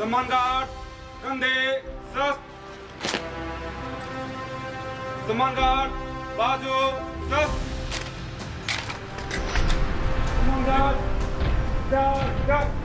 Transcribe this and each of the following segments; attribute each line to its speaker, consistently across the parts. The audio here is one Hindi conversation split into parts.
Speaker 1: सम्मान गार्ड कंधे स्वस्थ, सम्मान गार्ड बाजू स्वस्थ, सम्मान गार्ड कट।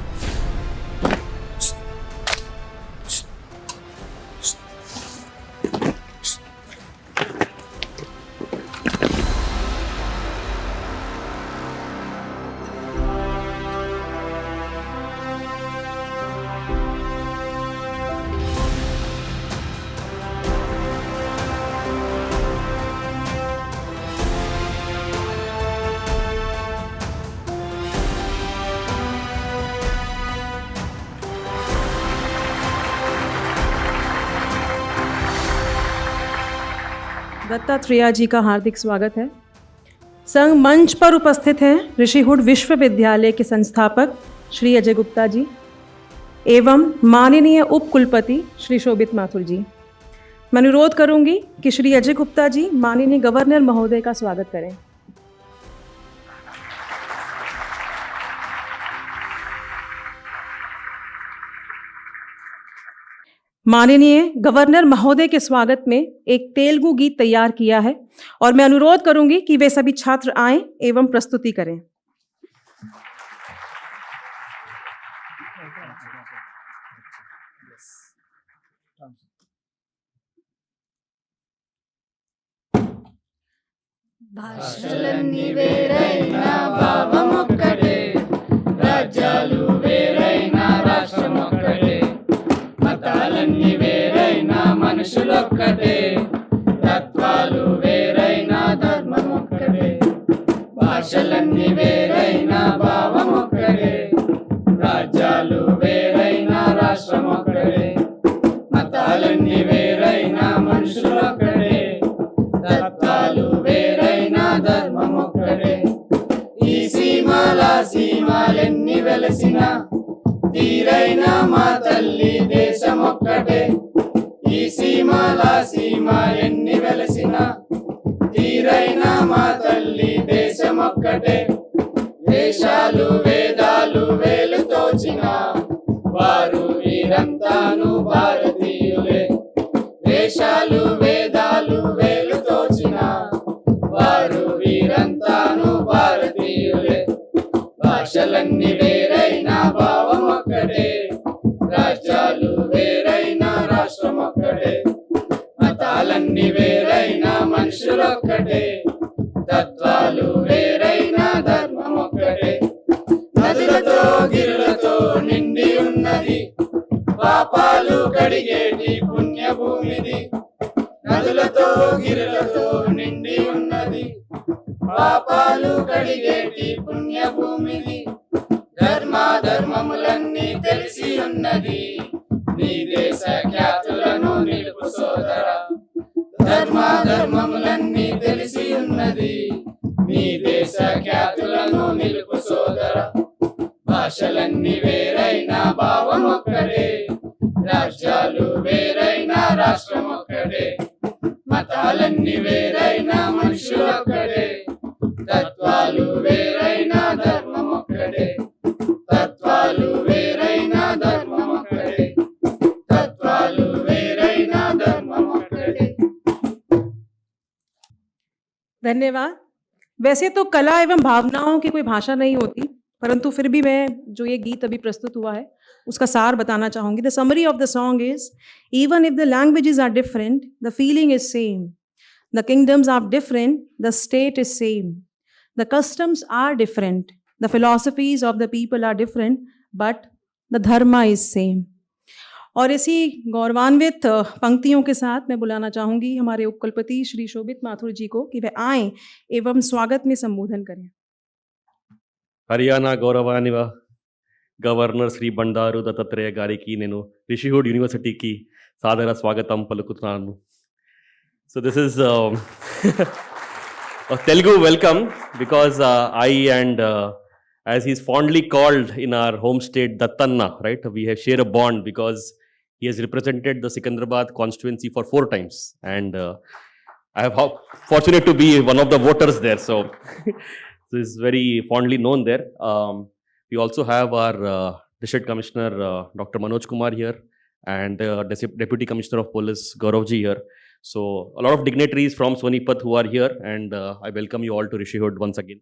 Speaker 2: दत्तात्रेया जी का हार्दिक स्वागत है। संग मंच पर उपस्थित हैं ऋषिहुड विश्वविद्यालय के संस्थापक श्री अजय गुप्ता जी एवं माननीय उप कुलपति श्री शोभित माथुर जी। मैं अनुरोध करूंगी कि श्री अजय गुप्ता जी माननीय गवर्नर महोदय का स्वागत करें। माननीय गवर्नर महोदय के स्वागत में एक तेलुगु गीत तैयार किया है और मैं अनुरोध करूंगी कि वे सभी छात्र आएं एवं प्रस्तुति करें।
Speaker 3: భాషలన్నీ వేరైనా భావమొక్కటే, రాజ్యాలు వేరైనా రాష్ట్రమొక్కటే, మతాలన్నీ వేరైనా మనుషులొక్కటే, తత్వాలు వేరైనా ధర్మమొక్కటే. భాషలన్నీ వేరైనా భావమొక్కటే, రాజ్యాలు వేరైనా రాష్ట్రమొక్కటే, మతాలన్నీ వేరైనా మనుషులొక్కటే, తత్వాలు వేరైనా ధర్మమొక్కటే. ఈ సీమాల సీమాలెన్ని వెలసిన తీరైన మా తల్లి దేశమొక్కటే. ఈ సీమాల సీమాలెన్ని వెలసిన తీరైన మా తల్లి దేశమొక్కటే. వేషాలు వేదాలు వేలు తోచిన వారు వీరంతాను భారతీయులే. వేషాలు వేదాలు వేలు తోచిన వారు వీరంతాను భారతీయులే. భాషలన్నీ వేరైనా భావమొక్కటే, రాజ్యాలు వేరైనా రాష్ట్రమొక్కటే, మతాలన్నీ వేరైనా మనుషులొక్కటే, తత్వాలు వేరైనా ధర్మమొక్కటే. నదులతో గిరులతో నిండి ఉన్నది, పాపాలు కడిగేటి పుణ్యభూమిది. నదులతో గిరులతో నిండి ఉన్నది, పాపాలు కడిగేటి పుణ్యభూమిది. ధర్మములన్నీ తెలిసి ఉన్నది, నీ దేశ ఖ్యాతులను నిలుపు సోదరా. ధర్మములన్నీ తెలిసి ఉన్నది, నీ దేశ ఖ్యాతులను నిలుపు సోదరా. భాషలన్నీ వేరైనా భావమొక్కటే, రాజ్యాలు వేరైనా రాష్ట్రమొక్కటే, మతాలన్నీ వేరైనా మనుషులొక్కటే, తత్వాలు వేరైనా ధర్మమొక్కటే, తత్వాలు వేరైనా ధర్మమొక్కటే, తత్వాలు వేరైనా ధర్మమొక్కటే.
Speaker 2: धन्यवाद। वैसे तो कला एवं भावनाओं की कोई भाषा नहीं होती, परंतु फिर भी मैं जो ये गीत अभी प्रस्तुत हुआ है उसका सार बताना चाहूँगी। The summary of the song is, even if the languages are different, the feeling is same. The kingdoms are different, the state is same. The customs are different, the philosophies of the people are different, but the dharma is same. और इसी गौरवान्वित पंक्तियों के साथ मैं बुलाना चाहूँगी हमारे उपकुलपति श्री शोभित माथुर जी को कि वे आएँ एवं स्वागत में संबोधन करें।
Speaker 4: హర్యానా గౌరవానివ గవర్నర్ శ్రీ బండారు దత్తాత్రేయ గారికి నేను రిషిహుడ్ యూనివర్సిటీకి సాదర స్వాగతం పలుకుతున్నాను. So this is Telugu welcome, because I and as he's fondly called in our home state Dattanna, right? We have share a bond because he has represented the Secunderabad constituency for 4 times, and I have fortunate to be one of the voters there. So this is very fondly known there. We also have our District Commissioner Dr. Manoj Kumar here, and Deputy Commissioner of Police Gauravji here. So a lot of dignitaries from Sonipat who are here, and I welcome you all to Rishihood once again.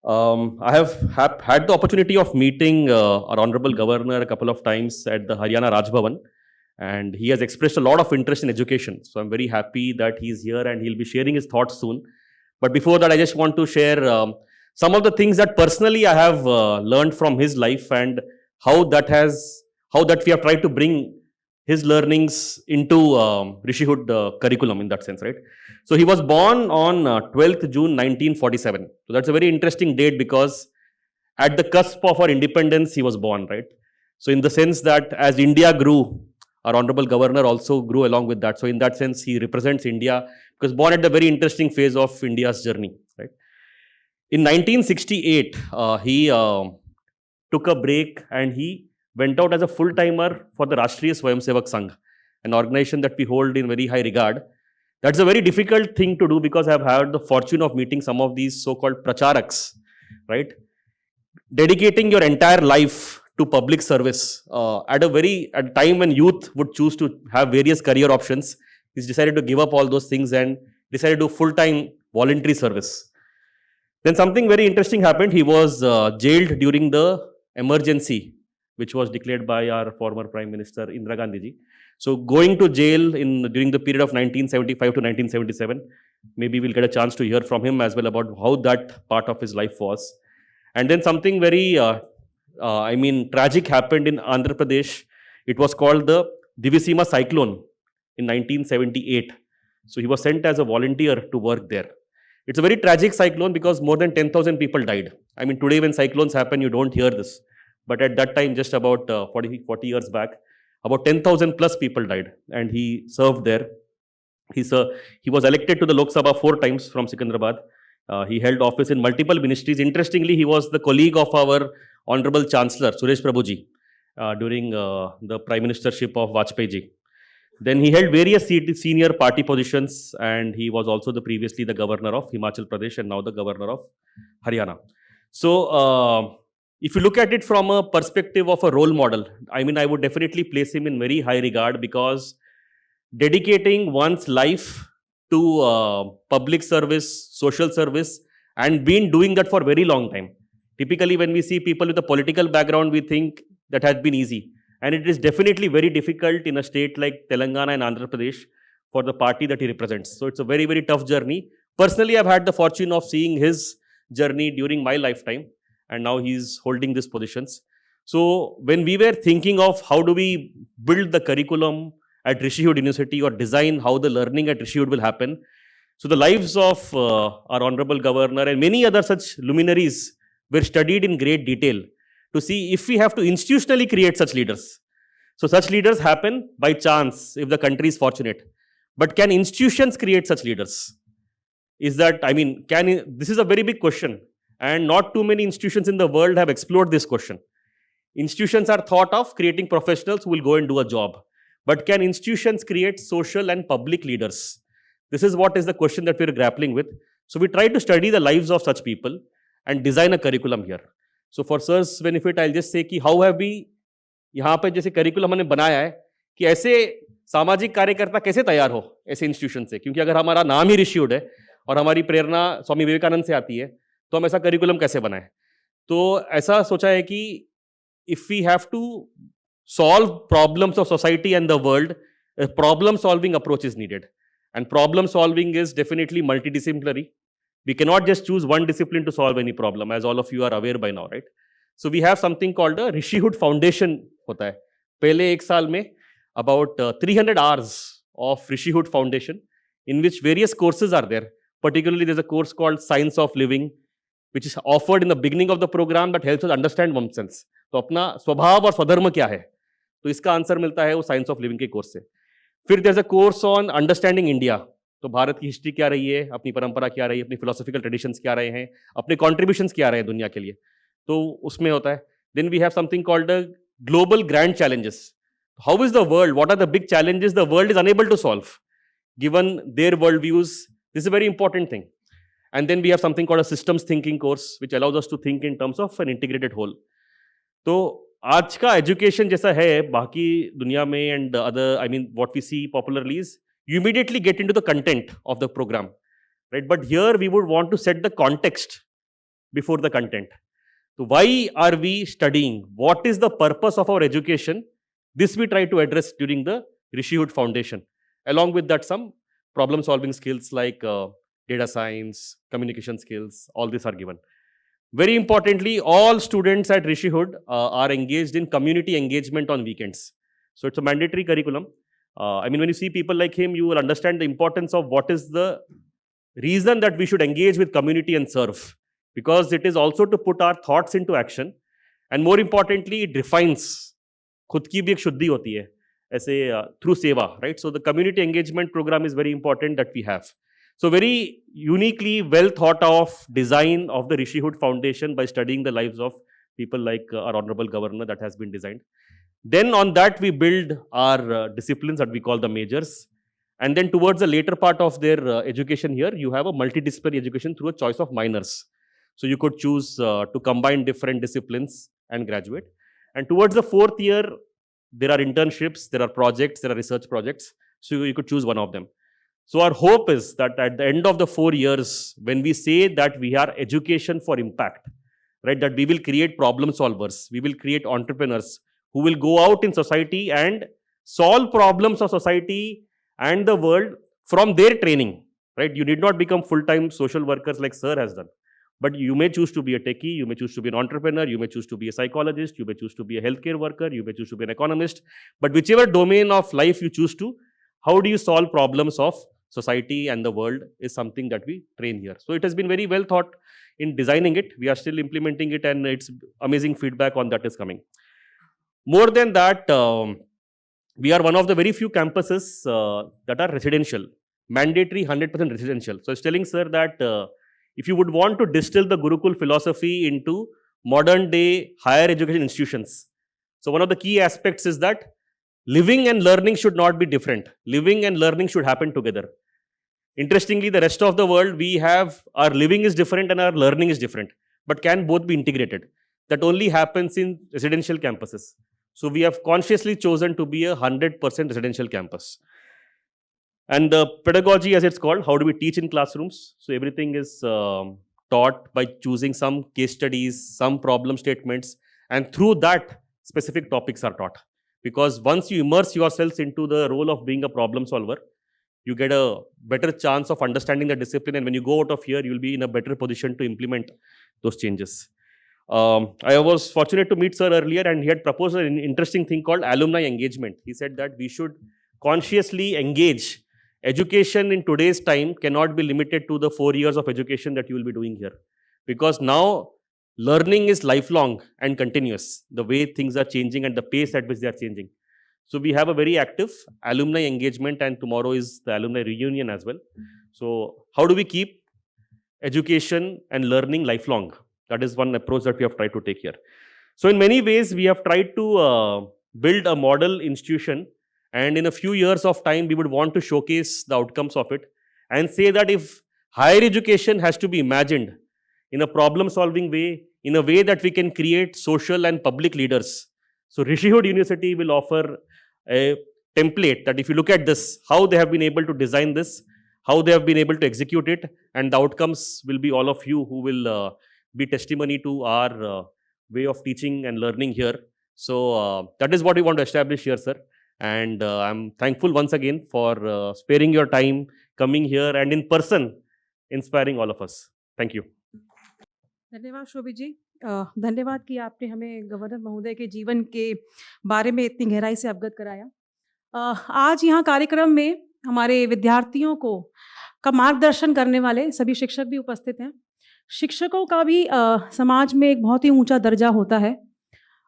Speaker 4: I have had the opportunity of meeting our Honorable Governor a couple of times at the Haryana Raj Bhavan, and he has expressed a lot of interest in education. So I'm very happy that he's here and he'll be sharing his thoughts soon. But before that, I just want to share some of the things that personally I have learned from his life, and how that we have tried to bring his learnings into Rishihood curriculum in that sense, right? So he was born on 12th June 1947. So that's a very interesting date because at the cusp of our independence, he was born, right? So in the sense that as India grew, our Honorable Governor also grew along with that. So in that sense, he represents India because born at the very interesting phase of India's journey, right? In 1968, he took a break and he went out as a full-timer for the Rashtriya Swayamsevak Sangh, an organization that we hold in very high regard. That's a very difficult thing to do because I've had the fortune of meeting some of these so-called pracharaks, right? Dedicating your entire life to public service at a time when youth would choose to have various career options. He's decided to give up all those things and decided to do full-time voluntary service. Then something very interesting happened. He was jailed during the emergency which was declared by our former Prime Minister Indira Gandhi ji. So going to jail during the period of 1975 to 1977, maybe we'll get a chance to hear from him as well about how that part of his life was. And then something very, tragic happened in Andhra Pradesh. It was called the Divisima cyclone in 1978. So he was sent as a volunteer to work there. It's a very tragic cyclone because more than 10,000 people died. I mean, today when cyclones happen, you don't hear this. But at that time, just about 40 years back, about 10,000 plus people died, and he served there. He was elected to the Lok Sabha 4 times from Secunderabad. He held office in multiple ministries. Interestingly, he was the colleague of our Honorable Chancellor, Suresh Prabhuji, during the Prime Ministership of Vajpayee ji. Then he held various senior party positions, and he was also previously the Governor of Himachal Pradesh and now the Governor of Haryana. So, if you look at it from a perspective of a role model, I mean, I would definitely place him in very high regard because dedicating one's life to public service, social service, and been doing that for a very long time. Typically, when we see people with a political background, we think that has been easy. And it is definitely very difficult in a state like Telangana and Andhra Pradesh for the party that he represents. So it's a very, very tough journey. Personally, I've had the fortune of seeing his journey during my lifetime, and now he's holding these positions. So when we were thinking of how do we build the curriculum at Rishihood University or design how the learning at Rishihood will happen, so the lives of our Honorable Governor and many other such luminaries were studied in great detail to see if we have to institutionally create such leaders. So such leaders happen by chance if the country is fortunate. But can institutions create such leaders? Is that, I mean, this is a very big question. And not too many institutions in the world have explored this question. Institutions are thought of creating professionals who will go and do a job. But can institutions create social and public leaders? This is what is the question that we're grappling with. So we try to study the lives of such people and design a curriculum here. So for sir's benefit, I'll just say कि how have we यहाँ पे जैसे curriculum हमने बनाया है कि ऐसे सामाजिक कार्यकर्ता कैसे तैयार हो ऐसे इंस्टीट्यूशन से, क्योंकि अगर हमारा नाम ही ऋषिहुड है और हमारी प्रेरणा स्वामी विवेकानंद से आती है तो हम ऐसा करिकुलम कैसे बनाएं. तो ऐसा सोचा है कि if we have to solve problems of society and the world, problem solving approach is needed, and problem solving is definitely multidisciplinary. We cannot just choose one discipline to solve any problem, as all of you are aware by now, right? So we have something called a Rishihood Foundation होता है. पहले एक साल में about 300 hours of Rishihood Foundation in which various courses are there. Particularly there's a course called Science of Living which is offered in the beginning of the program that helps us understand oneself. तो अपना स्वभाव और स्वधर्म क्या है, तो इसका आंसर मिलता है वो साइंस ऑफ लिविंग के कोर्स से. फिर there's a course on understanding India. तो भारत की हिस्ट्री क्या रही है, अपनी परंपरा क्या रही है, अपनी फिलोसॉफिकल ट्रेडिशंस क्या रहे हैं, अपने कॉन्ट्रीब्यूशंस क्या रहे हैं दुनिया के लिए, तो उसमें होता है. Then we have something called the global grand challenges. How is the world, what are the big challenges the world is unable to solve given their world views. This is a very important thing. And then we have something called a systems thinking course which allows us to think in terms of an integrated whole. तो आज का एजुकेशन जैसा है बाकी दुनिया में and other I mean what we see popularly is you immediately get into the content of the program, right? But here we would want to set the context before the content. So why are we studying? What is the purpose of our education? This we try to address during the Rishihood Foundation. Along with that, some problem solving skills like data science, communication skills, all these are given. Very importantly, all students at Rishihood are engaged in community engagement on weekends. So it's a mandatory curriculum. I mean, when you see people like him, you will understand the importance of what is the reason that we should engage with community and serve. Because it is also to put our thoughts into action. And more importantly, it refines. खुद की भी एक शुद्धि होती है ऐसे through seva, right? So the community engagement program is very important that we have. So very uniquely well thought of design of the Rishihood Foundation by studying the lives of people like our Honorable Governor that has been designed. Then on that we build our disciplines that we call the majors. And then towards the later part of their education here, you have a multidisciplinary education through a choice of minors. So you could choose to combine different disciplines and graduate. And towards the fourth year, there are internships, there are projects, there are research projects. So you could choose one of them. So our hope is that at the end of the 4 years, when we say that we are education for impact, right, that we will create problem solvers, we will create entrepreneurs, who will go out in society and solve problems of society and the world from their training, right? You need not become full-time social workers like Sir has done. But you may choose to be a techie, you may choose to be an entrepreneur, you may choose to be a psychologist, you may choose to be a healthcare worker, you may choose to be an economist. But whichever domain of life you choose to, how do you solve problems of society and the world is something that we train here. So it has been very well thought in designing it. We are still implementing it and it's amazing feedback on that is coming. More than that, we are one of the very few campuses that are residential, mandatory 100% residential. So I was telling Sir that if you would want to distill the Gurukul philosophy into modern day higher education institutions, so one of the key aspects is that living and learning should not be different. Living and learning should happen together. Interestingly, the rest of the world, we have our living is different and our learning is different, but can both be integrated. That only happens in residential campuses. So we have consciously chosen to be a 100% residential campus. And the pedagogy, as it's called, how do we teach in classrooms? So everything is taught by choosing some case studies, some problem statements, and through that, specific topics are taught. Because once you immerse yourselves into the role of being a problem solver, you get a better chance of understanding the discipline, and when you go out of here, you'll be in a better position to implement those changes. I was fortunate to meet Sir earlier, and he had proposed an interesting thing called alumni engagement. He said that we should consciously engage. Education in today's time cannot be limited to the 4 years of education that you will be doing here. Because now learning is lifelong and continuous, the way things are changing and the pace at which they are changing. So we have a very active alumni engagement, and tomorrow is the alumni reunion as well. So how do we keep education and learning lifelong? That is one approach that we have tried to take here. So in many ways, we have tried to build a model institution, and in a few years of time, we would want to showcase the outcomes of it and say that if higher education has to be imagined in a problem-solving way, in a way that we can create social and public leaders. So Rishihood University will offer a template that if you look at this, how they have been able to design this, how they have been able to execute it, and the outcomes will be all of you who will be testimony to our way of teaching and learning here. So that is what we want to establish here, Sir. And I'm thankful once again for sparing your time, coming here and in person, inspiring all of us. Thank you.
Speaker 2: धन्यवाद शोभित जी। धन्यवाद कि आपने हमें गवर्नर महोदय के जीवन के बारे में इतनी गहराई से अवगत कराया। आज यहाँ कार्यक्रम में हमारे विद्यार्थियों को का मार्गदर्शन करने वाले सभी शिक्षक भी उपस्थित हैं। शिक्षकों का भी समाज में एक बहुत ही ऊंचा दर्जा होता है,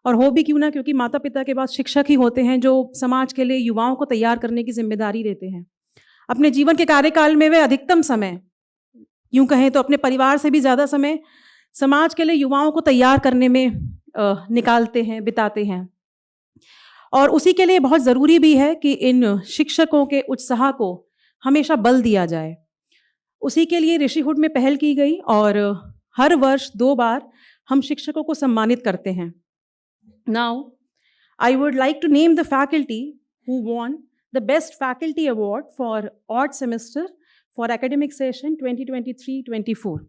Speaker 2: और हो भी क्यों ना, क्योंकि माता पिता के बाद शिक्षक ही होते हैं जो समाज के लिए युवाओं को तैयार करने की जिम्मेदारी लेते हैं। अपने जीवन के कार्यकाल में वे अधिकतम समय, यूं कहें तो अपने परिवार से भी ज़्यादा समय समाज के लिए युवाओं को तैयार करने में निकालते हैं, बिताते हैं। और उसी के लिए बहुत ज़रूरी भी है कि इन शिक्षकों के उत्साह को हमेशा बल दिया जाए। उसी के लिए ऋषिहुड में पहल की गई और हर वर्ष 2 बार हम शिक्षकों को सम्मानित करते हैं। Now, I would like to name the faculty who won the Best Faculty Award for Odd Semester for academic session 2023-24.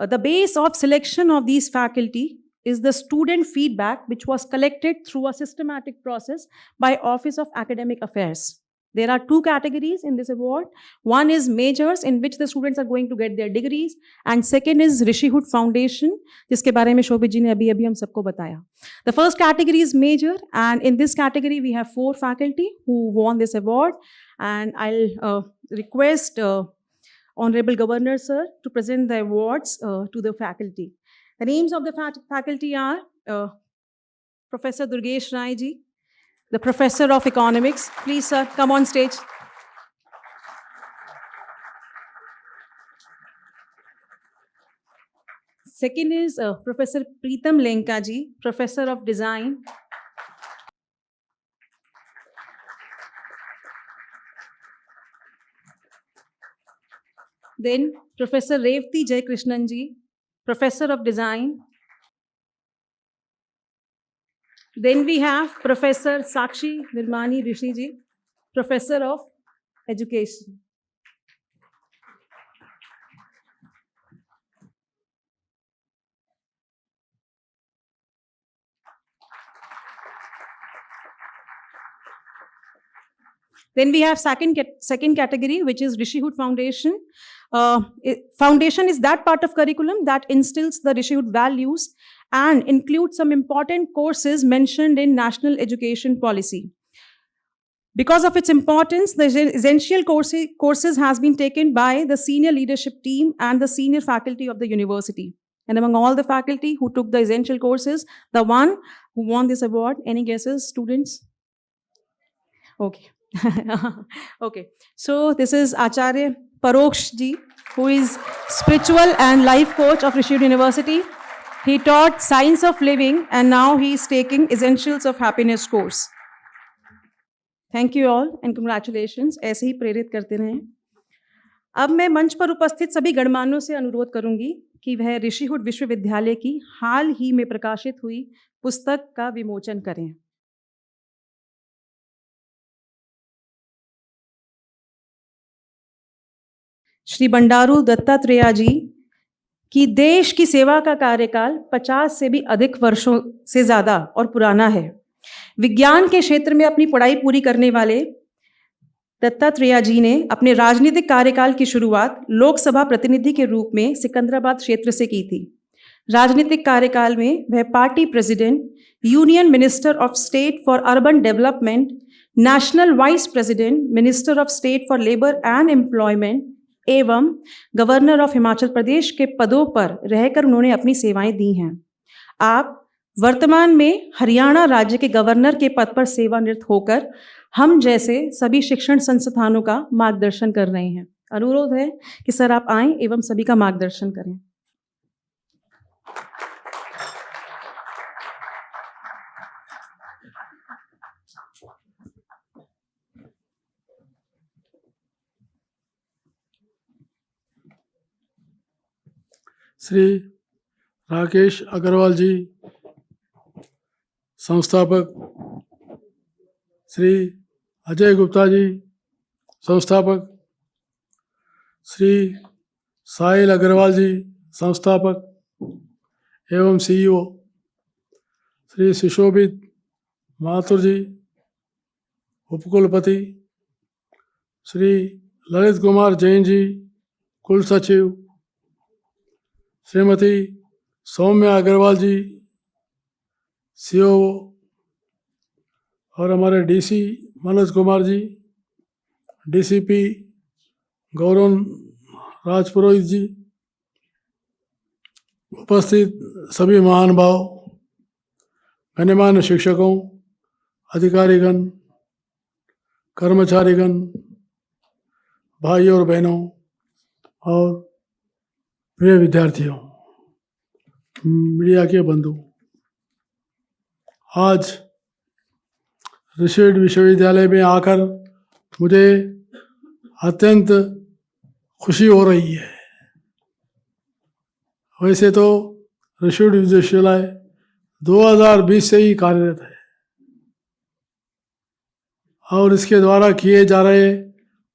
Speaker 2: The base of selection of these faculty is the student feedback which was collected through a systematic process by Office of Academic Affairs. There are two categories in this award. One is majors, in which the students are going to get their degrees, and second is Rishihood Foundation, जिसके बारे में शोभित जी ने अभी हम सबको बताया. The first category is major, and in this category we have 4 faculty who won this award, and I'll request Honorable Governor Sir to present the awards to the faculty. The names of the faculty are Professor Durgesh Rai ji, the Professor of Economics. Please, sir, come on stage. Second is Professor Preetam Lenka ji, Professor of Design. Then Professor Revati Jayakrishnan ji, Professor of Design. Then we have Professor Sakshi Nirmani Rishi ji, Professor of Education. Then we have second category, which is Rishihood Foundation. Foundation is that part of curriculum that instills the Rishihood values and includes some important courses mentioned in National Education Policy. Because of its importance, the essential courses has been taken by the senior leadership team and the senior faculty of the university. And among all the faculty who took the essential courses, the one who won this award, any guesses, students? Okay. Okay. So this is Acharya Paroksh ji, who is spiritual and life coach of Rishihood University. He taught science of living and now he is taking essentials of happiness course. Thank you all and congratulations. ऐसे ही प्रेरित करते रहें. अब मैं मंच पर उपस्थित सभी गणमान्यों से अनुरोध करूंगी कि वह ऋषिहुड विश्वविद्यालय की हाल ही में प्रकाशित हुई पुस्तक का विमोचन करें. श्री बंडारू दत्तात्रेया जी की देश की सेवा का कार्यकाल 50 से भी अधिक वर्षों से ज़्यादा और पुराना है. विज्ञान के क्षेत्र में अपनी पढ़ाई पूरी करने वाले दत्तात्रेया जी ने अपने राजनीतिक कार्यकाल की शुरुआत लोकसभा प्रतिनिधि के रूप में सिकंदराबाद क्षेत्र से की थी. राजनीतिक कार्यकाल में वह party president, union minister of state for urban development, national vice president, minister of state for labour and employment एवं गवर्नर ऑफ हिमाचल प्रदेश के पदों पर रहकर उन्होंने अपनी सेवाएं दी हैं. आप वर्तमान में हरियाणा राज्य के गवर्नर के पद पर सेवानिवृत्त होकर हम जैसे सभी शिक्षण संस्थानों का मार्गदर्शन कर रहे हैं. अनुरोध है कि सर आप आएं एवं सभी का मार्गदर्शन करें.
Speaker 5: श्री राकेश अग्रवाल जी, संस्थापक. श्री अजय गुप्ता जी, संस्थापक. श्री साहिल अग्रवाल जी, संस्थापक एवं सीईओ. श्री सुशोभित माथुर जी, उपकुलपति. श्री ललित कुमार जैन जी, कुल सचिव. श्रीमती सौम्या अग्रवाल जी, सीओ. और हमारे डीसी मनोज कुमार जी, डीसीपी गौरव राजपुरोहित जी, उपस्थित सभी महान भाव, गण्यमान्य शिक्षकों, अधिकारीगण, कर्मचारीगण, भाइयों और बहनों और प्रिय विद्यार्थियों, मीडिया के बंधु, आज ऋषिहुड विश्वविद्यालय में आकर मुझे अत्यंत खुशी हो रही है. वैसे तो ऋषिहुड विश्वविद्यालय 2020 से ही कार्यरत है और इसके द्वारा किए जा रहे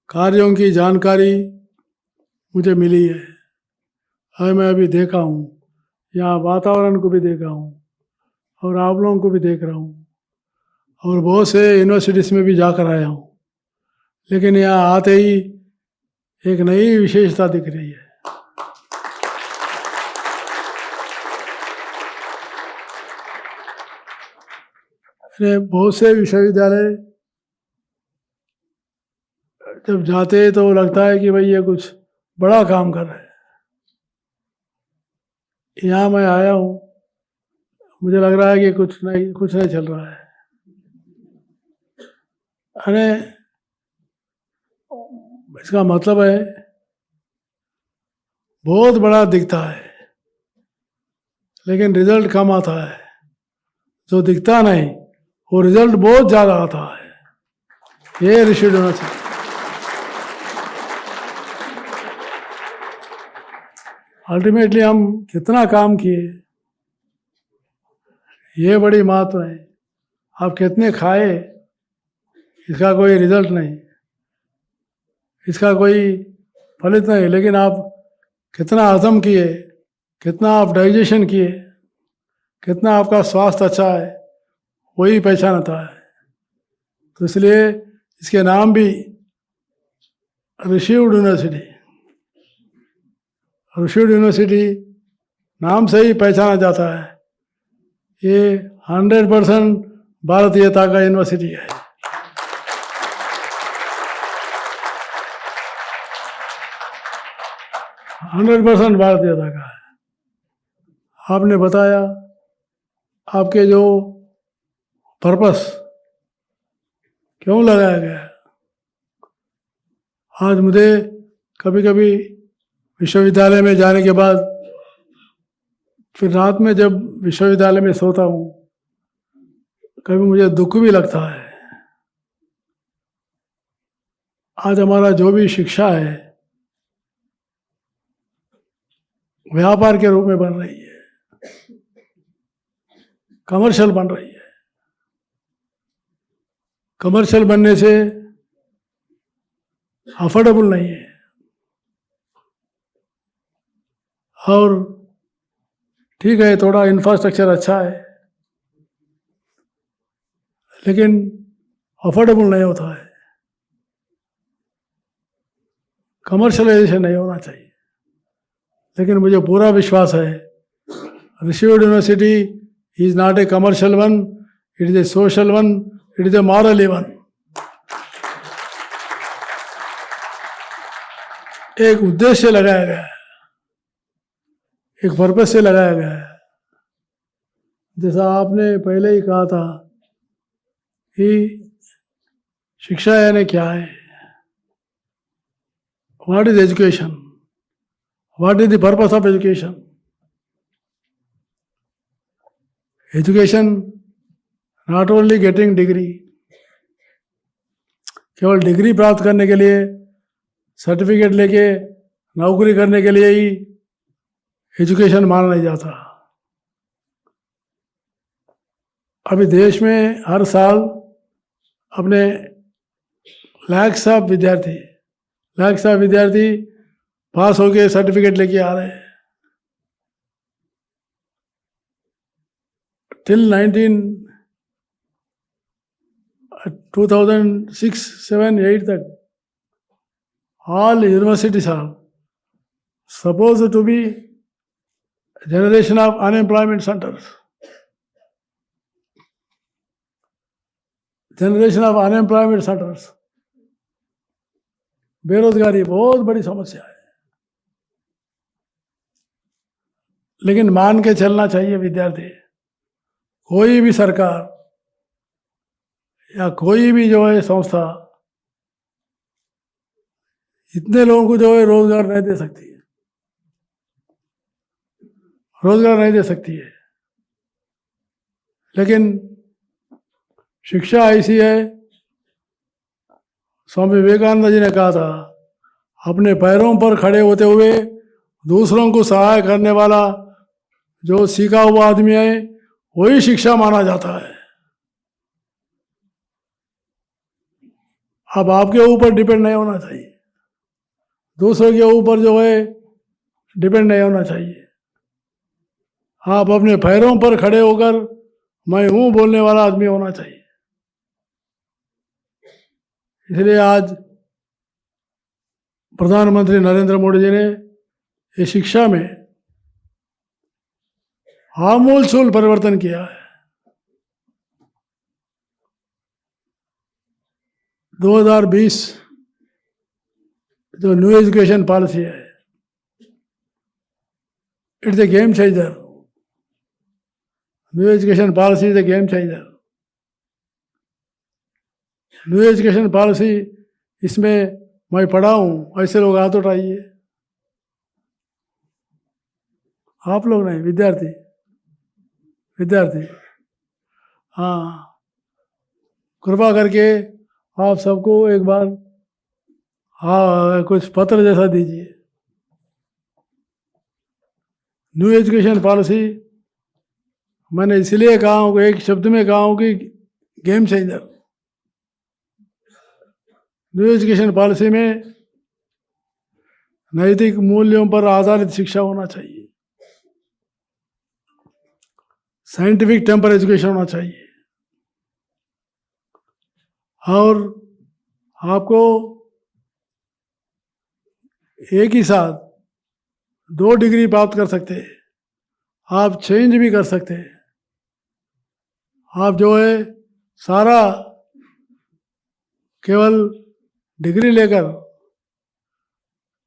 Speaker 5: कार्यों की जानकारी मुझे मिली है और मैं अभी देखा हूँ, यहाँ वातावरण को भी देखा हूँ और आप लोगों को भी देख रहा हूँ और बहुत से यूनिवर्सिटीज़ में भी जाकर आया हूँ, लेकिन यहाँ आते ही एक नई विशेषता दिख रही है। बहुत से विश्वविद्यालय जब जाते हैं तो लगता है कि भाई ये कुछ बड़ा काम कर रहे हैं। यहाँ मैं आया हूँ, मुझे लग रहा है कि कुछ नहीं चल रहा है। अरे इसका मतलब है बहुत बड़ा दिखता है लेकिन रिजल्ट कम आता है, जो दिखता नहीं वो रिजल्ट बहुत ज़्यादा आता है। ये ऋषिहुड यूनिवर्सिटी अल्टीमेटली हम कितना काम किए ये बड़ी महत्व है। आप कितने खाए इसका कोई रिजल्ट नहीं, इसका कोई फलित नहीं, लेकिन आप कितना हजम किए, कितना आप डाइजेशन किए, कितना आपका स्वास्थ्य अच्छा है, वही पहचानता है। तो इसलिए इसके नाम भी ऋषिहुड यूनिवर्सिटी। ऋषिहुड यूनिवर्सिटी नाम से ही पहचाना जाता है, ये 100% भारतीयता का यूनिवर्सिटी है। हंड्रेड % भारतीयता का है। आपने बताया आपके जो पर्पस क्यों लगाया गया है। आज मुझे कभी कभी विश्वविद्यालय में जाने के बाद फिर रात में जब विश्वविद्यालय में सोता हूँ कभी मुझे दुख भी लगता है। आज हमारा जो भी शिक्षा है व्यापार के रूप में बन रही है, कमर्शियल बन रही है। कमर्शियल बनने से अफोर्डेबल नहीं है और ठीक है थोड़ा इंफ्रास्ट्रक्चर अच्छा है लेकिन अफोर्डेबल नहीं होता है। कमर्शलाइजेशन नहीं होना चाहिए। लेकिन मुझे पूरा विश्वास है Rishihood university is not a commercial one, it is a social one, it is a moral one. एक उद्देश्य से लगाया गया है, एक पर्पस से लगाया गया है। जैसा आपने पहले ही कहा था कि शिक्षा यानी क्या है, what is education, what is the purpose of education. Education not only getting degree, केवल डिग्री प्राप्त करने के लिए, सर्टिफिकेट लेके नौकरी करने के लिए ही एजुकेशन माना नहीं जाता। अभी देश में हर साल अपने लाख्स ऑफ विद्यार्थी पास होके सर्टिफिकेट लेके आ रहे हैं। टिल 2006, 7, 8 तक all universities are supposed to be generation of unemployment centers. Generation of unemployment centres. बेरोजगारी बहुत बड़ी समस्या है, लेकिन मान के चलना चाहिए विद्यार्थी, कोई भी सरकार या कोई भी जो है संस्था इतने लोगों को जो है रोजगार नहीं दे सकती है, रोजगार नहीं दे सकती है। लेकिन शिक्षा ऐसी है, स्वामी विवेकानंद जी ने कहा था, अपने पैरों पर खड़े होते हुए दूसरों को सहाय करने वाला जो सीखा हुआ आदमी है वही शिक्षा माना जाता है। अब आपके ऊपर डिपेंड नहीं होना चाहिए, दूसरों के ऊपर जो है डिपेंड नहीं होना चाहिए। आप अपने पैरों पर खड़े होकर मैं हूं बोलने वाला आदमी होना चाहिए। इसलिए आज प्रधानमंत्री नरेंद्र मोदी जी ने ये शिक्षा में आमूलचूल परिवर्तन किया है। 2020 जो न्यू एजुकेशन पॉलिसी है, it's a game changer. New education policy is a game changer. New education policy, इसमें मैं पढ़ा हूं, ऐसे लोग हाथ उठाइए। आप लोग नहीं, विद्यार्थी, विद्यार्थी। हाँ, कृपा करके आप सबको एक बार कुछ पत्र जैसा दीजिए। न्यू एजुकेशन पॉलिसी मैंने इसलिए कहा हूँ, एक शब्द में कहा हूँ कि game changer. New education policy में नैतिक मूल्यों पर आधारित शिक्षा होना चाहिए, साइंटिफिक टेम्पर एजुकेशन होना चाहिए, और आपको एक ही साथ 2 डिग्री प्राप्त कर सकते हैं, आप चेंज भी कर सकते हैं। आप जो है सारा केवल डिग्री लेकर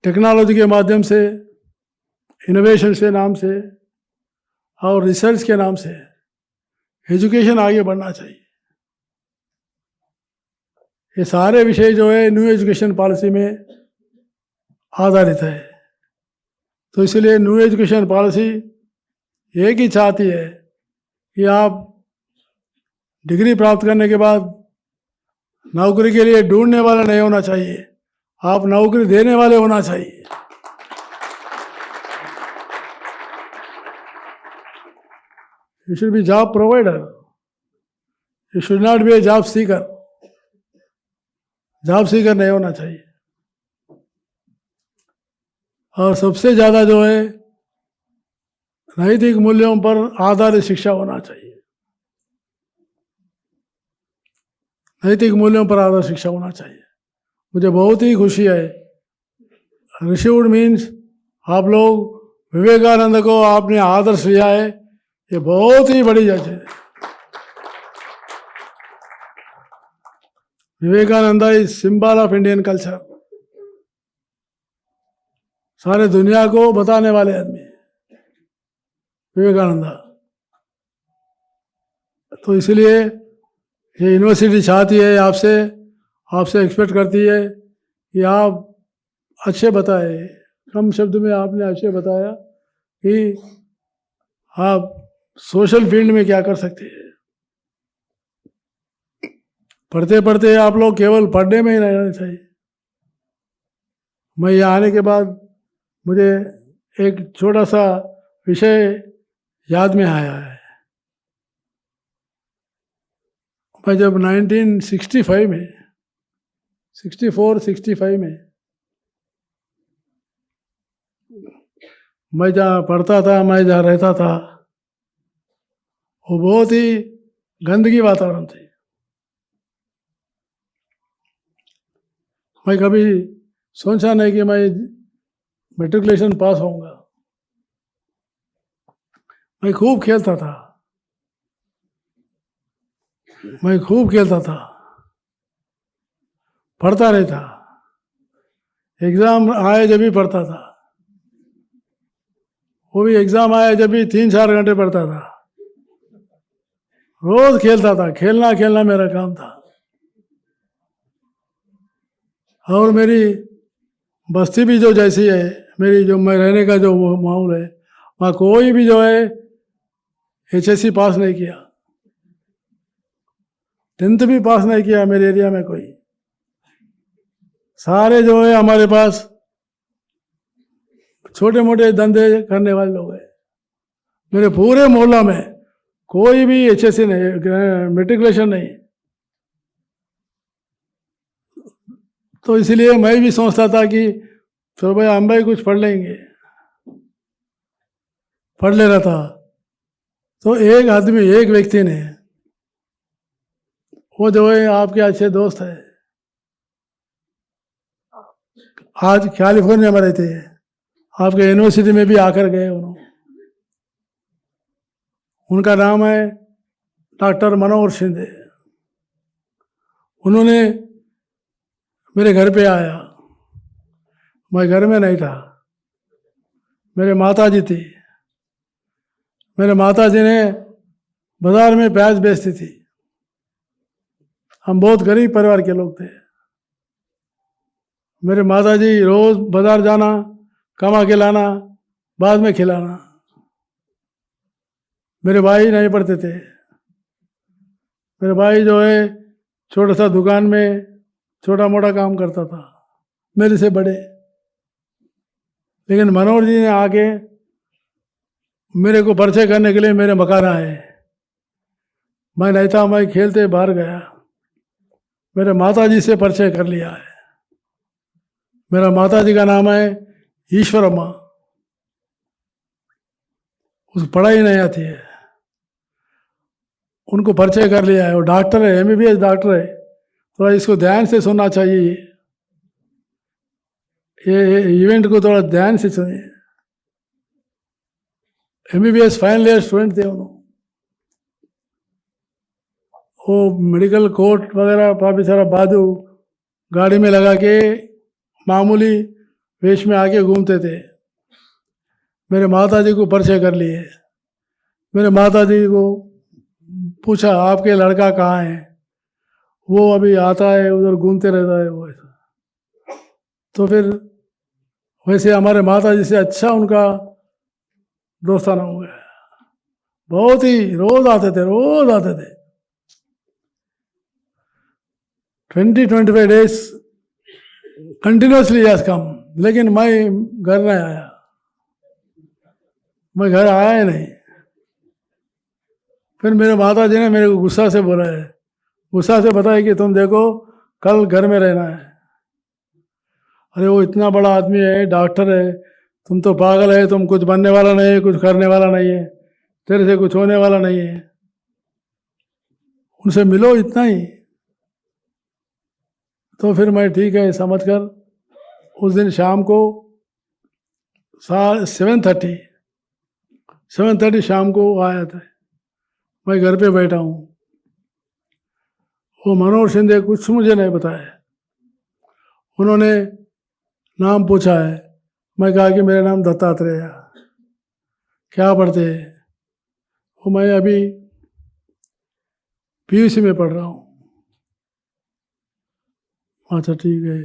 Speaker 5: टेक्नोलॉजी के माध्यम से, इनोवेशन के नाम से और रिसर्च के नाम से एजुकेशन आगे बढ़ना चाहिए। ये सारे विषय जो है न्यू एजुकेशन पॉलिसी में आधारित है। तो इसलिए न्यू एजुकेशन पॉलिसी एक ही चाहती है कि आप डिग्री प्राप्त करने के बाद नौकरी के लिए ढूंढने वाला नहीं होना चाहिए, आप नौकरी देने वाले होना चाहिए। You should be job provider. You should not be a job seeker. Job seeker नहीं होना चाहिए। और सबसे ज़्यादा जो है नैतिक मूल्यों पर आधारित शिक्षा होना चाहिए। नैतिक मूल्यों पर आधारित शिक्षा होना चाहिए। मुझे बहुत ही खुशी है, ऋषिवुड मीन्स आप लोग विवेकानंद को आपने आदर्श लिया है, ये बहुत ही बड़ी चीज़ है। Vivekananda is symbol of Indian culture. सारे दुनिया को बताने वाले आदमी विवेकानंद। तो इसलिए ये यूनिवर्सिटी चाहती है आपसे एक्सपेक्ट करती है कि आप अच्छे बताए, कम शब्द में आपने अच्छे बताया कि आप सोशल फील्ड में क्या कर सकते हैं। पढ़ते पढ़ते आप लोग केवल पढ़ने में ही नहीं रहना चाहिए। मैं यहाँ आने के बाद मुझे एक छोटा सा विषय याद में आया है। मैं जब 1965 में 64-65 में मैं जहाँ पढ़ता था, मैं जहाँ रहता था, वो बहुत ही गंदगी वातावरण थी। मैं कभी सोचा नहीं कि मैं मैट्रिकुलेशन पास होऊंगा। मैं खूब खेलता था, पढ़ता नहीं था। एग्ज़ाम आए जब भी पढ़ता था, वो भी एग्ज़ाम आए जब भी 3-4 घंटे पढ़ता था। रोज़ खेलता था, खेलना मेरा काम था। और मेरी बस्ती भी जो जैसी है, मेरी जो मैं रहने का जो माहौल है, वहाँ कोई भी जो है HSC पास नहीं किया, 10th भी पास नहीं किया मेरे एरिया में कोई। सारे जो है हमारे पास छोटे मोटे धंधे करने वाले लोग हैं। मेरे पूरे मोहल्ला में कोई भी HSC नहीं, मेट्रिकुलेशन नहीं। तो इसलिए मैं भी सोचता था कि चलो भाई हम भाई कुछ पढ़ लेंगे, पढ़ ले रहा था। तो एक आदमी, एक व्यक्ति ने, वो जो है आपके अच्छे दोस्त है, आज कैलिफोर्निया में रहते हैं, आपके यूनिवर्सिटी में भी आकर गए उन्होंने। उनका नाम है डॉक्टर मनोहर शिंदे। उन्होंने मेरे घर पे आया, मैं घर में नहीं था, मेरे माताजी थी। मेरे माताजी ने बाजार में प्याज बेचती थी। हम बहुत गरीब परिवार के लोग थे। मेरे माताजी रोज बाजार जाना, कमा के लाना, बाद में खिलाना। मेरे भाई नहीं पढ़ते थे। मेरे भाई जो है छोटा सा दुकान में छोटा मोटा काम करता था, मेरे से बड़े। लेकिन मनोहर जी ने आके मेरे को परिचय करने के लिए मेरे मकान आए। मैं नहीं था, मैं खेलते बाहर गया, मेरे माताजी से परिचय कर लिया है। मेरा माताजी का नाम है ईश्वरम्मा। उस पढ़ाई नहीं आती है, उनको परिचय कर लिया है। वो डॉक्टर है, MBBS डॉक्टर है। थोड़ा इसको ध्यान से सुनना चाहिए, ये इवेंट को थोड़ा ध्यान से सुनिए। MBBS फाइनल ईयर स्टूडेंट थे उन्होंने। वो मेडिकल कोट वगैरह काफ़ी सारा बाजू गाड़ी में लगा के मामूली वेश में आके घूमते थे। मेरे माताजी को परिचय कर लिए। मेरे माताजी को पूछा आपके लड़का कहाँ है? वो अभी आता है, उधर घूमते रहता है वो। तो फिर वैसे हमारे माताजी से अच्छा उनका दोस्ताना हो गया। बहुत ही रोज आते थे, रोज आते थे। 20-25 days कंटिन्यूसली यस कम। लेकिन मैं घर नहीं आया, मैं घर आया ही नहीं। फिर मेरे माता जी ने मेरे को गुस्सा से बोला है, गुस्सा से बताया कि तुम देखो कल घर में रहना है। अरे वो इतना बड़ा आदमी है, डॉक्टर है, तुम तो पागल है, तुम कुछ बनने वाला नहीं है, कुछ करने वाला नहीं है, तेरे से कुछ होने वाला नहीं है, उनसे मिलो, इतना ही। तो फिर मैं ठीक है समझकर उस दिन शाम को 7:30 शाम को आया था। मैं घर पे बैठा हूँ। वो मनोहर शिंदे कुछ मुझे नहीं बताया। उन्होंने नाम पूछा है। मैं कहा कि मेरा नाम दत्तात्रेय। क्या पढ़ते हैं? वो मैं अभी PUC में पढ़ रहा हूँ। अच्छा ठीक है,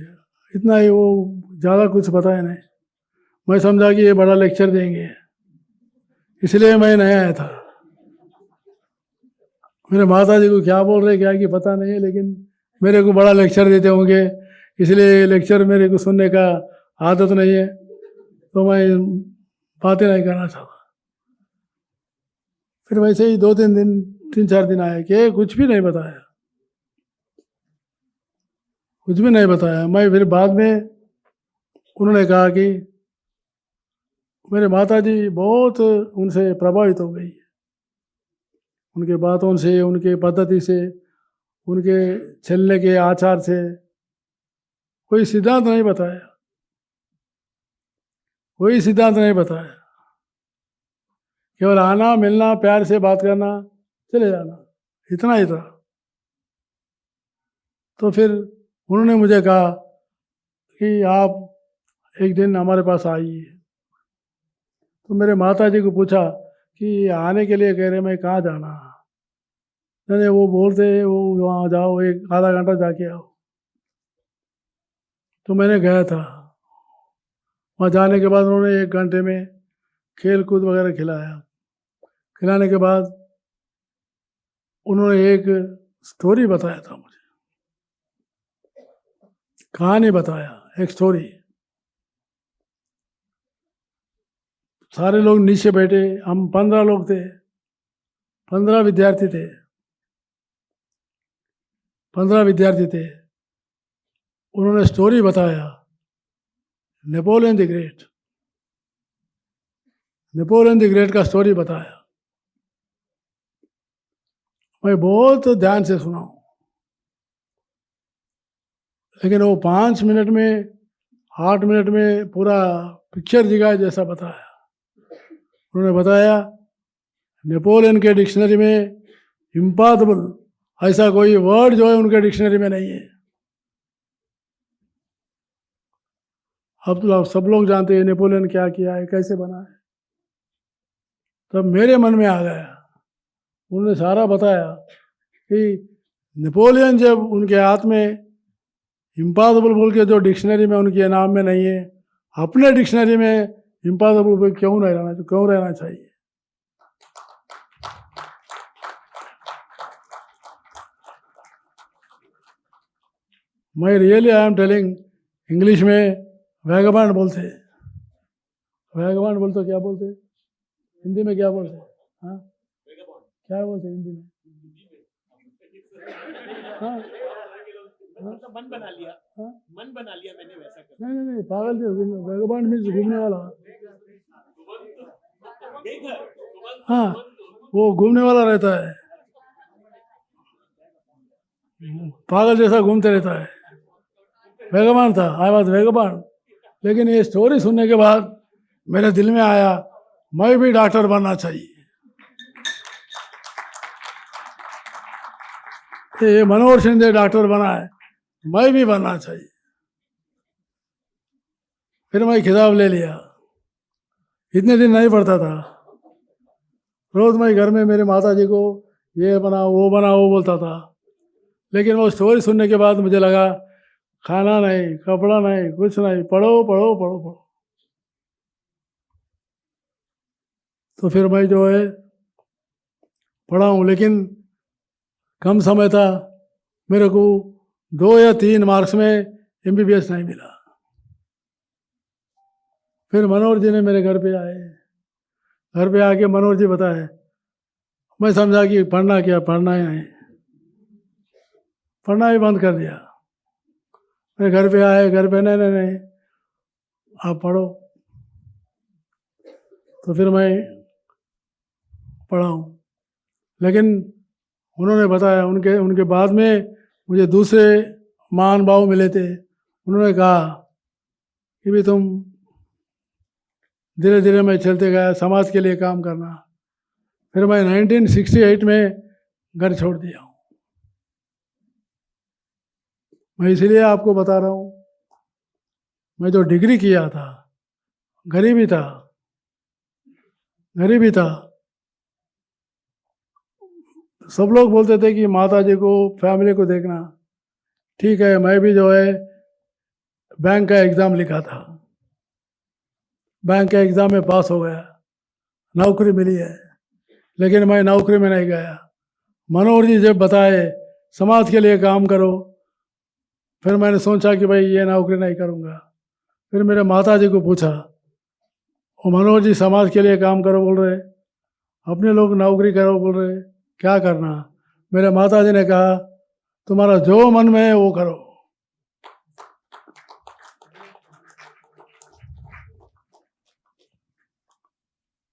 Speaker 5: इतना ही। वो ज़्यादा कुछ बताया नहीं। मैं समझा कि ये बड़ा लेक्चर देंगे, इसलिए मैं नहीं आया था। मेरे माता जी को क्या बोल रहे क्या कि पता नहीं है, लेकिन मेरे को बड़ा लेक्चर देते होंगे, इसलिए लेक्चर मेरे को सुनने का आदत नहीं है, तो मैं बातें नहीं करना चाहता। फिर वैसे ही 3-4 दिन आए कि कुछ भी नहीं बताया, कुछ भी नहीं बताया। मैं फिर बाद में उन्होंने कहा कि मेरे माताजी बहुत उनसे प्रभावित हो गई, उनके बातों से, उनके पद्धति से, उनके चलने के आचार से। कोई सिद्धांत नहीं बताया, कोई सिद्धांत नहीं बताया। केवल आना, मिलना, प्यार से बात करना, चले जाना, इतना ही था। तो फिर उन्होंने मुझे कहा कि आप एक दिन हमारे पास आइए। तो मेरे माता जी को पूछा कि आने के लिए कह रहे, मैं कहाँ जाना? नहीं, वो बोलते वो वहाँ जाओ, एक आधा घंटा जाके आओ। तो मैंने गया था। वहाँ जाने के बाद उन्होंने 1 घंटे में खेल कूद वगैरह खिलाया। खिलाने के बाद उन्होंने एक स्टोरी बताया था मुझे, कहानी बताया, एक स्टोरी। सारे लोग नीचे बैठे, हम 15 लोग थे। 15 विद्यार्थी थे, 15 विद्यार्थी थे। उन्होंने स्टोरी बताया, Napoleon the great, Napoleon the great का स्टोरी बताया। मैं बहुत ध्यान से सुना हूँ, लेकिन वो 5 मिनट में 8 मिनट में पूरा पिक्चर दिखाया जैसा बताया। उन्होंने बताया नेपोलियन के डिक्शनरी में इम्पॉसिबल ऐसा कोई वर्ड जो है उनके डिक्शनरी में नहीं है। अब तो आप सब लोग जानते हैं नेपोलियन क्या किया है, कैसे बना है। तब मेरे मन में आ गया, उन्होंने सारा बताया कि नेपोलियन जब उनके हाथ में इम्पॉसिबल बोल के जो डिक्शनरी में उनके नाम में नहीं है, अपने डिक्शनरी में इम्पॉसिबल क्यों रहना चाहिए। मैं really I am telling, English में वैगबॉन्ड बोलते, वैगबॉन्ड बोलते क्या बोलते, हिंदी में क्या बोलते, हाँ क्या बोलते हिंदी में, हाँ
Speaker 3: मन बना लिया,
Speaker 5: हाँ?
Speaker 3: मन बना लिया मैंने वैसा कर।
Speaker 5: नहीं पागल थे, वैगबॉन्ड मीन्स घूमने वाला। हाँ वो घूमने वाला रहता है, पागल जैसा घूमते रहता है, वैगबॉन्ड था। I was vagabond. लेकिन ये स्टोरी सुनने के बाद मेरे दिल में आया मैं भी डॉक्टर बनना चाहिए। ये मनोहर शिंदे डॉक्टर बना है, मैं भी बनना चाहिए। फिर मैं खिताब ले लिया। इतने दिन नहीं पढ़ता था, रोज मैं घर में मेरे माता जी को ये बनाओ वो बोलता था। लेकिन वो स्टोरी सुनने के बाद मुझे लगा खाना नहीं, कपड़ा नहीं, कुछ नहीं, पढ़ो पढ़ो पढ़ो पढ़ो। तो फिर मैं जो है पढ़ा हूँ, लेकिन कम समय था, मेरे को 2 या 3 मार्क्स में MBBS नहीं मिला। फिर मनोहर जी ने मेरे घर पे आए, घर पे आके मनोहर जी बताए। मैं समझा कि पढ़ना क्या, पढ़ना ही नहीं, पढ़ना ही बंद कर दिया। मेरे घर पे आए, घर पे नहीं आप पढ़ो। तो फिर मैं पढ़ा हूँ। लेकिन उन्होंने बताया, उनके बाद में मुझे दूसरे महान भाव मिले थे। उन्होंने कहा कि भी तुम धीरे धीरे मैं चलते गया, समाज के लिए काम करना। फिर मैं 1968 में घर छोड़ दिया हूँ। मैं इसलिए आपको बता रहा हूँ, मैं जो डिग्री किया था, गरीबी था। सब लोग बोलते थे कि माता जी को, फैमिली को देखना। ठीक है, मैं भी जो है बैंक का एग्ज़ाम लिखा था, बैंक के एग्ज़ाम में पास हो गया, नौकरी मिली है। लेकिन मैं नौकरी में नहीं गया। मनोहर जी जब बताए समाज के लिए काम करो, फिर मैंने सोचा कि भाई ये नौकरी नहीं करूँगा। फिर मेरे माता जी को पूछा, वो मनोहर जी समाज के लिए काम करो बोल रहे, अपने लोग नौकरी करो बोल रहे, क्या करना। मेरे माता जी ने कहा तुम्हारा जो मन में है वो करो।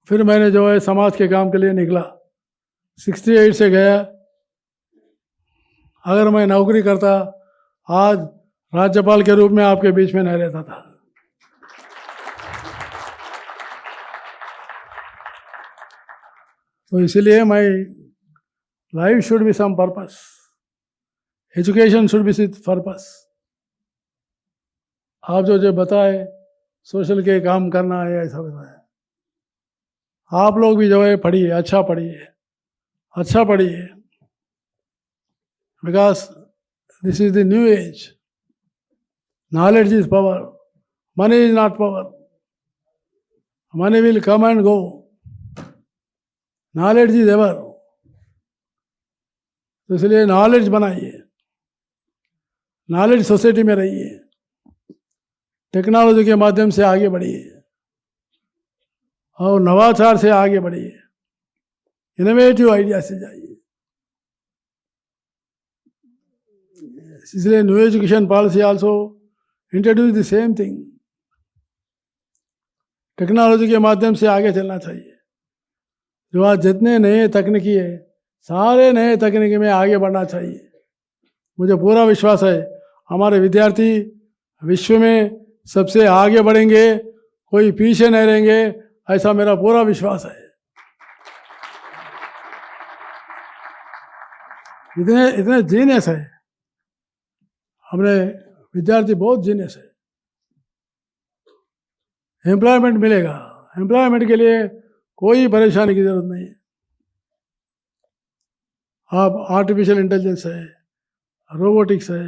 Speaker 5: फिर मैंने जो है समाज के काम के लिए निकला। 68 से गया। अगर मैं नौकरी करता, आज राज्यपाल के रूप में आपके बीच में नहीं रहता था। तो इसलिए मैं life should be some purpose, education should be with purpose. आप जो बताए सोशल के काम करना है, ऐसा बताया। आप लोग भी जो है पढ़िए, अच्छा पढ़िए, because this is the new age. Knowledge is power, money is not power. Money will come and go, knowledge is ever. तो इसलिए नॉलेज बनाइए, नॉलेज सोसाइटी में रहिए, टेक्नोलॉजी के माध्यम से आगे बढ़िए और नवाचार से आगे बढ़िए। इनोवेटिव आइडिया से जाइए। इसलिए new education policy also introduce the same thing. Technology के माध्यम से आगे चलना चाहिए। जो आज जितने नए तकनीकी है, सारे नए तकनीकी में आगे बढ़ना चाहिए। मुझे पूरा विश्वास है हमारे विद्यार्थी विश्व में सबसे आगे बढ़ेंगे, कोई पीछे नहीं रहेंगे, ऐसा मेरा पूरा विश्वास है। इतने इतने जीनियस है हमने विद्यार्थी, बहुत जीनियस है। एम्प्लॉयमेंट मिलेगा, एम्प्लॉयमेंट के लिए कोई परेशानी की जरूरत नहीं है। आप आर्टिफिशियल इंटेलिजेंस है, रोबोटिक्स है,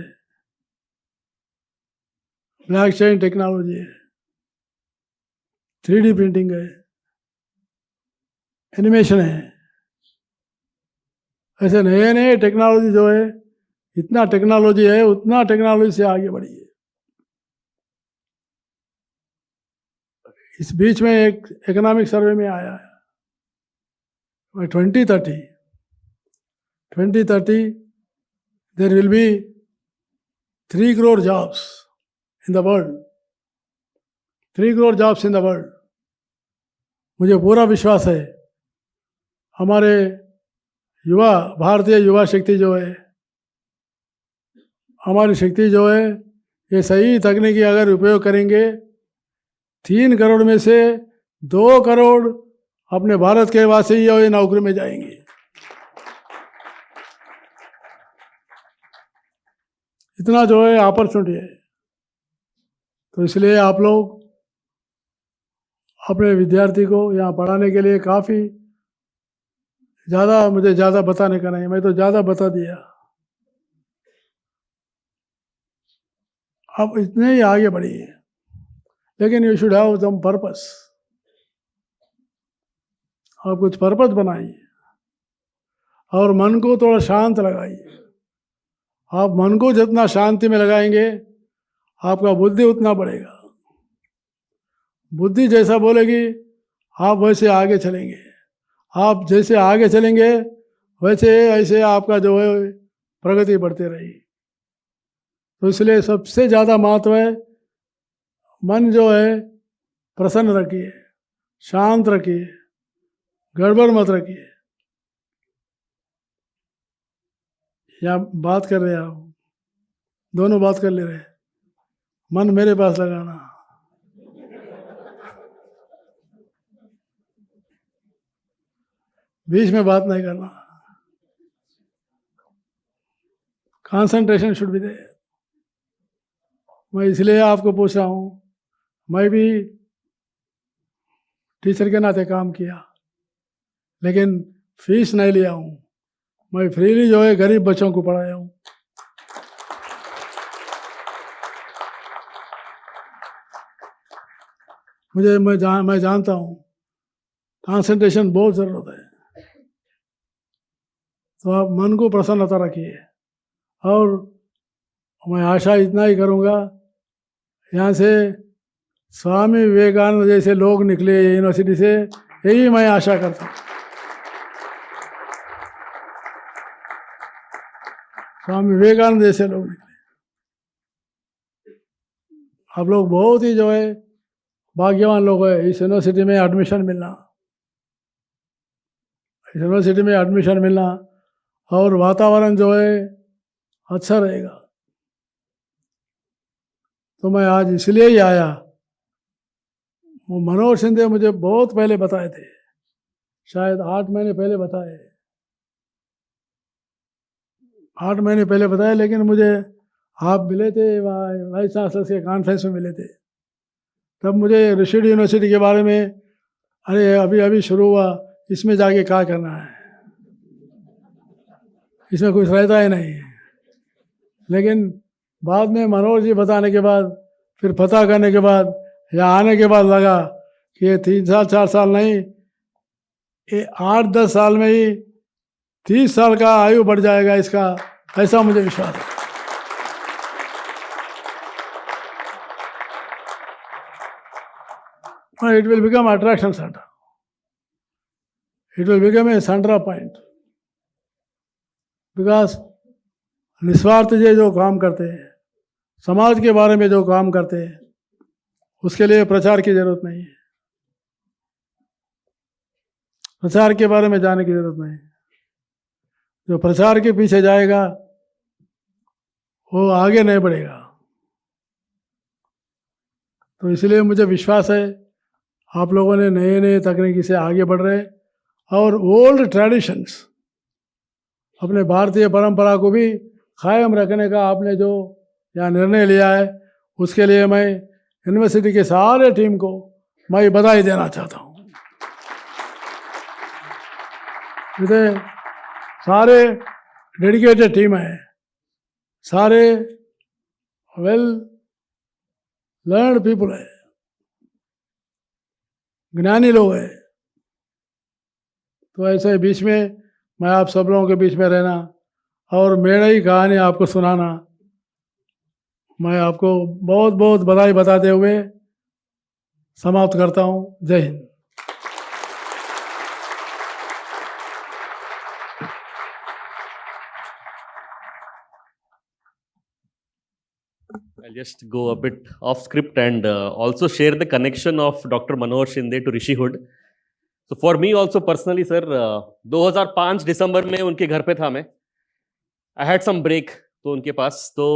Speaker 5: ब्लॉकचेन टेक्नोलॉजी है, 3D प्रिंटिंग है, एनिमेशन है, ऐसे नए नए टेक्नोलॉजी जो है, इतना टेक्नोलॉजी है उतना टेक्नोलॉजी से आगे बढ़ी है। इस बीच में एक इकोनॉमिक सर्वे में आया है 2030 there will be 3 crore jobs in the world, 3 crore jobs in the world। मुझे पूरा विश्वास है हमारे युवा, भारतीय युवा शक्ति जो है, हमारी शक्ति जो है, ये सही तकनीकी अगर उपयोग करेंगे, 3 करोड़ में से 2 करोड़ अपने भारत के वासी और नौकरी में जाएंगे। इतना जो है अपॉर्चुनिटी है। तो इसलिए आप लोग अपने विद्यार्थी को यहाँ पढ़ाने के लिए काफ़ी ज़्यादा, मुझे ज़्यादा बताने का नहीं, मैं तो ज़्यादा बता दिया। आप इतने ही आगे बढ़िए, लेकिन you should have some purpose. आप कुछ पर्पस बनाइए और मन को थोड़ा शांत लगाइए। आप मन को जितना शांति में लगाएंगे, आपका बुद्धि उतना बढ़ेगा। बुद्धि जैसा बोलेगी आप वैसे आगे चलेंगे। आप जैसे आगे चलेंगे वैसे ऐसे आपका जो है प्रगति बढ़ती रहेगी। तो इसलिए सबसे ज़्यादा महत्व है मन जो है प्रसन्न रखिए, शांत रखिए, गड़बड़ मत रखिए। या बात कर रहे हैं आप, दोनों बात कर ले रहे हैं, मन मेरे पास लगाना। बीच में बात नहीं करना। Concentration should be there. मैं इसलिए आपको पूछ रहा हूँ, मैं भी टीचर के नाते काम किया, लेकिन फीस नहीं लिया हूँ। मैं फ्रीली जो है गरीब बच्चों को पढ़ाया हूँ। मैं जानता हूँ कंसंट्रेशन बहुत ज़रूरत है। तो आप मन को प्रसन्नता रखिए। और मैं आशा इतना ही करूँगा, यहाँ से स्वामी विवेकानंद जैसे लोग निकले यूनिवर्सिटी से, यही मैं आशा करता हूँ। स्वामी विवेकानंद जैसे लोग निकले। आप लोग बहुत ही जो है भाग्यवान लोग हैं इस यूनिवर्सिटी में एडमिशन मिलना, इस यूनिवर्सिटी में एडमिशन मिलना। और वातावरण जो है अच्छा रहेगा। तो मैं आज इसलिए ही आया। वो मनोहर सिंह मुझे बहुत पहले बताए थे, शायद 8 महीने पहले बताए, 8 महीने पहले बताए। लेकिन मुझे आप मिले थे वहाँ वाइस चांसलर के कॉन्फ्रेंस में मिले थे, तब मुझे ऋषिड यूनिवर्सिटी के बारे में, अरे अभी अभी शुरू हुआ, इसमें जाके क्या करना है, इसमें कुछ रहता ही नहीं। लेकिन बाद में मनोहर जी बताने के बाद, फिर पता करने के बाद, यहाँ आने के बाद लगा कि ये 3 साल 4 साल नहीं, ये 8-10 साल में ही 30 साल का आयु बढ़ जाएगा इसका, ऐसा मुझे विश्वास है। It will become attraction centre. it will become a center of point. Because निस्वार्थ ये जो काम करते हैं, समाज के बारे में जो काम करते हैं, उसके लिए प्रचार की जरूरत नहीं है, प्रचार के बारे में जानने की जरूरत नहीं। जो प्रचार के पीछे जाएगा वो आगे नहीं बढ़ेगा। तो इसलिए मुझे विश्वास है आप लोगों ने नए नए तकनीकी से आगे बढ़ रहे और ओल्ड ट्रेडिशंस, अपने भारतीय परंपरा को भी कायम रखने का आपने जो यहाँ निर्णय लिया है, उसके लिए मैं यूनिवर्सिटी के सारे टीम को मैं बधाई देना चाहता हूँ। इतने सारे डेडिकेटेड टीम है, सारे वेल लर्नड पीपल है, ज्ञानी लोग हैं। तो ऐसे बीच में मैं आप सब लोगों के बीच में रहना और मेरी कहानी आपको सुनाना, मैं आपको बहुत बहुत बधाई बताते हुए समाप्त करता हूँ। जय Hind.
Speaker 4: I'll just go a bit off script and also share the connection of Dr. Manohar Shinde to Rishihood. So for me also personally, sir, 2005 दिसंबर में उनके घर पे था मैं। I had some break तो उनके पास, तो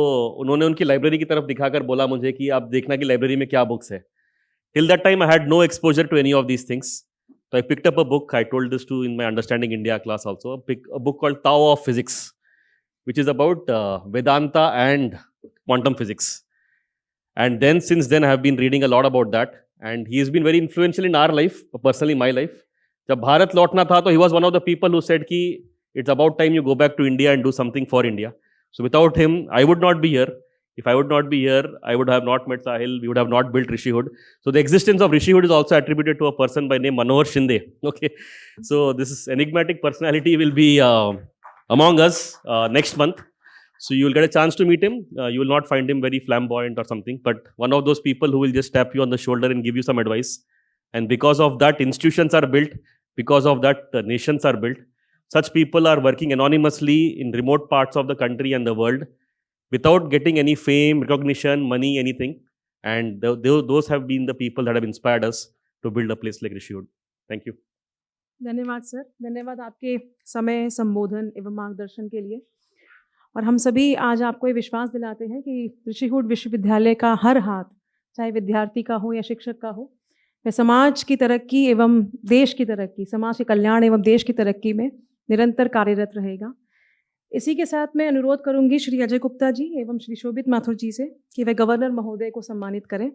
Speaker 4: उन्होंने उनकी लाइब्रेरी की तरफ दिखाकर बोला मुझे कि आप देखना कि लाइब्रेरी में क्या बुक्स है। Till that time I had no exposure to any of these things. So I picked up a book. I told this to in my Understanding India class also. A book called Tao of Physics, which is about Vedanta and quantum physics. And then since then I have been reading a lot about that, and he has been very influential in our life, personally my life. जब भारत लौटना था तो he was one of the people who said कि it's about time you go back to India and do something for India. So without him I would not be here. If I would not be here, I would have not met Sahil, we would have not built Rishihood. So the existence of Rishihood is also attributed to a person by name Manohar Shinde. Okay, so this enigmatic personality will be among us next month. So you will get a chance to meet him. You will not find him very flamboyant or something, but one of those people who will just tap you on the shoulder and give you some advice. And because of that, institutions are built. Because of that, nations are built. Such people are working anonymously in remote parts of the country and the world without getting any fame, recognition, money, anything. And those have been the people that have inspired us to build a place like Rishihood. Thank you.
Speaker 2: धन्यवाद सर, धन्यवाद आपके समय, संबोधन एवं मार्गदर्शन के लिए। और हम सभी आज आपको ये विश्वास दिलाते हैं कि ऋषिहूड विश्वविद्यालय का हर हाथ, चाहे विद्यार्थी का हो या शिक्षक का हो, वह समाज की तरक्की एवं देश की तरक्की, समाज के कल्याण एवं देश की तरक्की में निरंतर कार्यरत रहेगा। इसी के साथ मैं अनुरोध करूंगी श्री अजय गुप्ता जी एवं श्री शोभित माथुर जी से कि वे गवर्नर महोदय को सम्मानित करें।